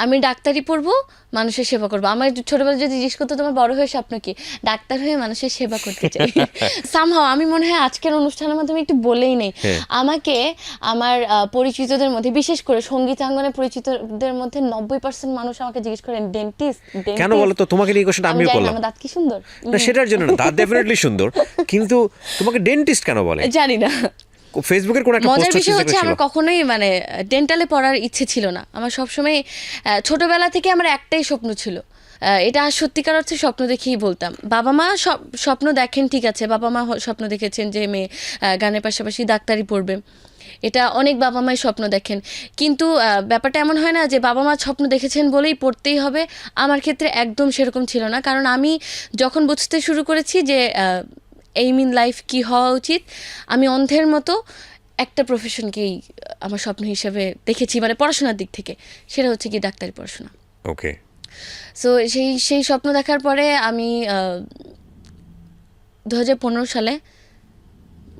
আমি ডাক্তারি পড়বো, মানুষের সেবা করবো। আমার ছোটবেলা যদি জিজ্ঞেস করতো তোমার বড় হয়ে স্বপ্ন কি, ডাক্তার হয়ে মানুষের সেবা করতে চাই। সামহাও আমি মনে হয় আজকের অনুষ্ঠানের মাধ্যমে একটু বলেই নেই, আমাকে আমার পরিচিতদের মধ্যে, বিশেষ করে সঙ্গীতাঙ্গনে পরিচিতদের মধ্যে 90% মানুষ আমাকে জিজ্ঞেস করেন ডেন্টিস্ট। কেন বলো তো? তোমাকে এই কোশ্চেনটা আমিও করলাম। আমার দাঁত কি সুন্দর? না, সেটার জন্য না, দাঁত ডেফিনেটলি সুন্দর, কিন্তু তোমাকে ডেন্টিস্ট কেন বলে জানি না। ফেসবুকের কোন একটা পোস্ট মজার বিষয় হচ্ছে আমার কখনোই মানে ডেন্টালে পড়ার ইচ্ছে ছিল না। আমার সবসময় ছোটবেলা থেকে আমার একটাই স্বপ্ন ছিল, এটা সত্যিকার অর্থে স্বপ্ন দেখেই বলতাম। বাবা মা স্বপ্ন দেখেন, ঠিক আছে, বাবা মা স্বপ্ন দেখেছেন যে মেয়ে গানের পাশাপাশি ডাক্তারি পড়বে, এটা অনেক বাবা মাই স্বপ্ন দেখেন, কিন্তু ব্যাপারটা এমন হয় না যে বাবা মা স্বপ্ন দেখেছেন বলেই পড়তেই হবে। আমার ক্ষেত্রে একদম সেরকম ছিল না, কারণ আমি যখন বুঝতে শুরু করেছি যে এইম ইন লাইফ কী হওয়া উচিত, আমি অন্ধের মতো একটা প্রফেশনকেই আমার স্বপ্ন হিসেবে দেখেছি, মানে পড়াশোনার দিক থেকে, সেটা হচ্ছে কি ডাক্তারি পড়াশোনা। ওকে। সো সেই স্বপ্ন দেখার পরে আমি 2015 সালে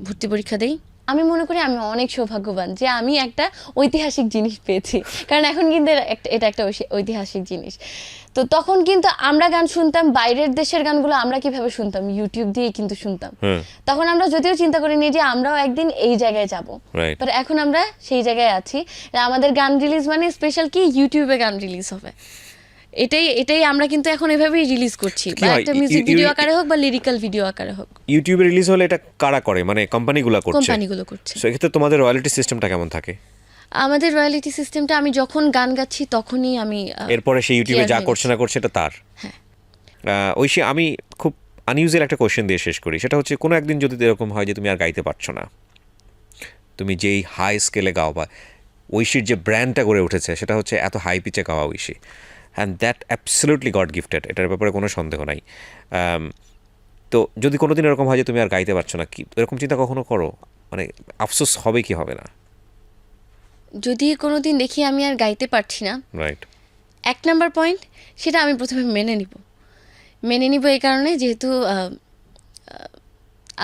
ভর্তি পরীক্ষা দিই। আমি মনে করি আমি অনেক সৌভাগ্যবান যে আমি একটা ঐতিহাসিক জিনিস পেয়েছি, কারণ এখন কিন্তু এটা একটা ঐতিহাসিক জিনিস। তো তখন কিন্তু আমরা গান শুনতাম, বাইরের দেশের গানগুলো আমরা কিভাবে শুনতাম, ইউটিউব দিয়ে কিন্তু শুনতাম। তখন আমরা যদিও চিন্তা করিনি যে আমরাও একদিন এই জায়গায় যাব, বাট এখন আমরা সেই জায়গায় আছি। আমাদের গান রিলিজ মানে স্পেশাল কি, ইউটিউবে গান রিলিজ হবে, এটাই আমরা কিন্তু এখন এভাবেই রিলিজ করছি, বা একটা মিউজিক ভিডিও আকারে হোক বা লিরিক্যাল ভিডিও আকারে হোক। ইউটিউবে রিলিজ হলে এটা কারা করে, মানে কোম্পানিগুলো করছে? সো এক্ষেত্রে তোমাদের রয়্যালিটি সিস্টেমটা কেমন থাকে? আমাদের রয়্যালিটি সিস্টেমটা, আমি যখন গান গাচ্ছি তখনই আমি, এরপরে সেই ইউটিউবে যা করছে না করছে এটা তার। ঐশী, আমি খুব আনইউজুয়াল একটা কোয়েশ্চেন দিয়ে শেষ করি, সেটা হচ্ছে কোনো একদিন যদি এরকম হয় যে তুমি আর গাইতে পারছো না, তুমি যেই হাই স্কেলে গাও, বা ঐশীর যে ব্র্যান্ডটা গড়ে উঠেছে সেটা হচ্ছে এত হাই পিচে গাওয়া Aishi, and that absolutely God gifted, এটার ব্যাপারে কোনো সন্দেহ নাই। তো যদি কোনো দিন এরকম হয় যে তুমি আর গাইতে পারছো না, কি এরকম চিন্তা কখনো করো, মানে আফসোস হবে কি হবে না? যদি কোনো দিন দেখি আমি আর গাইতে পারছি না, রাইট, 1 নাম্বার পয়েন্ট, সেটা আমি প্রথমে মেনে নিব এই কারণে যেহেতু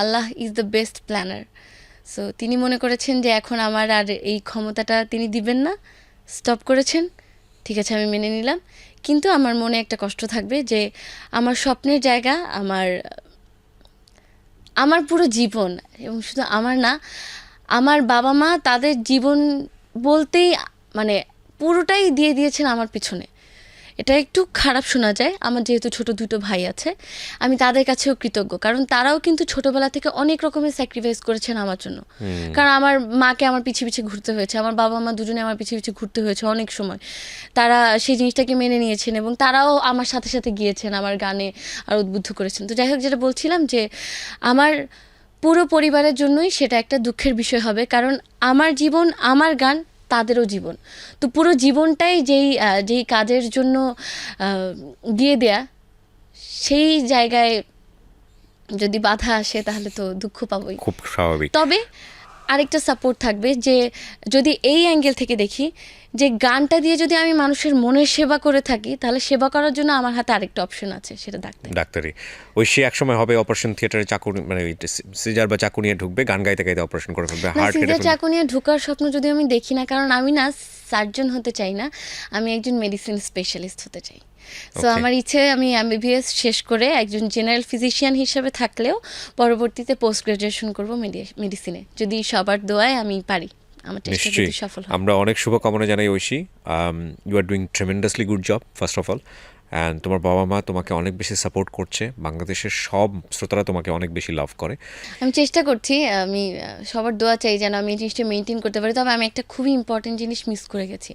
Allah is the best planner. So তিনি মনে করেছেন যে এখন আমার আর এই ক্ষমতাটা তিনি দিবেন না, স্টপ করেছেন, ঠিক আছে আমি মেনে নিলাম। কিন্তু আমার মনে একটা কষ্ট থাকবে যে আমার স্বপ্নের জায়গা, আমার পুরো জীবন, এবং শুধু আমার না, আমার বাবা মা তাদের জীবন বলতেই মানে পুরোটাই দিয়ে দিয়েছেন আমার পিছনে। এটা একটু খারাপ শোনা যায়, আমার যেহেতু ছোট 2 ভাই আছে, আমি তাদের কাছেও কৃতজ্ঞ, কারণ তারাও কিন্তু ছোটবেলা থেকে অনেক রকমের স্যাক্রিফাইস করেছেন আমার জন্য। কারণ আমার মাকে আমার পিছে পিছে ঘুরতে হয়েছে, আমার বাবা মা দুজনে আমার পিছে পিছে ঘুরতে হয়েছে অনেক সময়, তারা সেই জিনিসটাকে মেনে নিয়েছেন এবং তারাও আমার সাথে সাথে গিয়েছেন, আমার গানে আর উদ্বুদ্ধ করেছেন। তো যাই হোক, যেটা বলছিলাম যে আমার পুরো পরিবারের জন্যই সেটা একটা দুঃখের বিষয় হবে, কারণ আমার জীবন, আমার গান, তাদেরও জীবন। তো পুরো জীবনটাই যেই কাজের জন্য দিয়ে দেয়া, সেই জায়গায় যদি বাধা আসে তাহলে তো দুঃখ পাবোই, খুব স্বাভাবিক। তবে আরেকটা সাপোর্ট থাকবে যে যদি এই অ্যাঙ্গেল থেকে দেখি যে গানটা দিয়ে যদি আমি মানুষের মনের সেবা করে থাকি, তাহলে সেবা করার জন্য আমার হাতে আরেকটা অপশন আছে, সেটা ডাক্তারি। ঐশী একসময় হবে অপারেশন থিয়েটারে চাকু, মানে সিজার বা চাকু নিয়ে ঢুকবে, গান গাইতে গাইতে অপারেশন করে ফেলবে, হার্ট কেটে ফেলবে। চাকু নিয়ে ঢোকার স্বপ্ন যদি আমি দেখি না, কারণ আমি না সার্জন হতে চাই না, আমি একজন মেডিসিন স্পেশালিস্ট হতে চাই। সো আমার ইচ্ছে আমি MBBS শেষ করে একজন জেনারেল ফিজিশিয়ান হিসেবে থাকলেও পরবর্তীতে পোস্ট গ্রাজুয়েশন করব মেডিসিনে, যদি সবার দোয়ায় আমি পারি। নিশ্চয়ই, আমরা অনেক শুভকামনা জানাই Aishi. You are doing tremendously good job first of all, and তোমার বাবা মা তোমাকে অনেক বেশি সাপোর্ট করছে, বাংলাদেশের সব শ্রোতারা তোমাকে অনেক বেশি লাভ করে। আমি চেষ্টা করছি, আমি সবার দোয়া চাই যেন আমি এই জিনিসটা মেনটেন করতে পারি। তবে আমি একটা খুবই ইম্পর্টেন্ট জিনিস মিস করে গেছি।